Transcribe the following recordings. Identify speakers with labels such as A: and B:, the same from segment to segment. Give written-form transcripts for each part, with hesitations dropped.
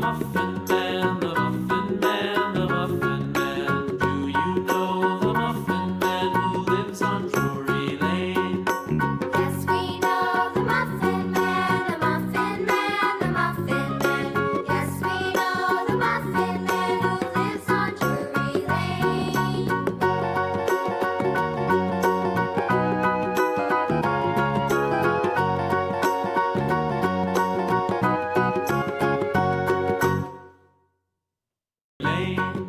A: Muffin Man, the Muffin Man, the Muffin Man. Do you know the Muffin Man who lives on Drury Lane?
B: Yes, we know the Muffin Man, the Muffin Man, the Muffin Man. Yes, we know the Muffin Man who lives on Drury Lane.
A: Lane.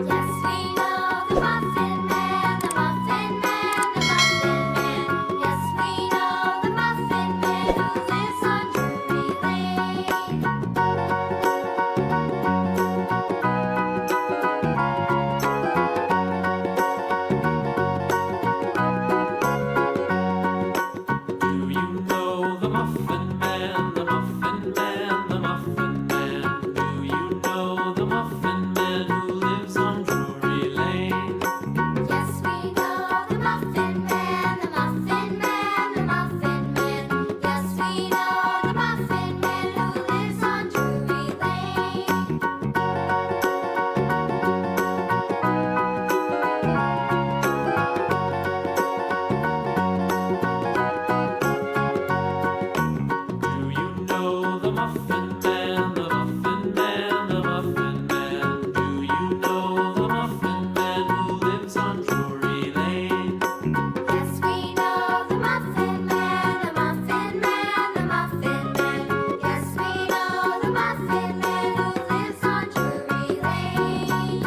B: Yes, we know the Muffin Man, the Muffin Man, the Muffin Man. Yes, we know the Muffin Man who lives on Drury Lane.
A: Do you know the Muffin Man, the Muffin Man, the Muffin Man? Do you know the Muffin Man who lives on Drury Lane?
B: Yes, we know the Muffin Man, the Muffin Man, the Muffin Man. Yes, we know the Muffin Man who lives on Drury Lane.
A: Do you know the Muffin Man, the Muffin Man, the Muffin Man? Do you know the Muffin Man who lives on Drury Lane?
B: Yes, we know the Muffin Man, the Muffin Man, the Muffin Man. Yes, we know the Muffin Man who lives on Drury Lane.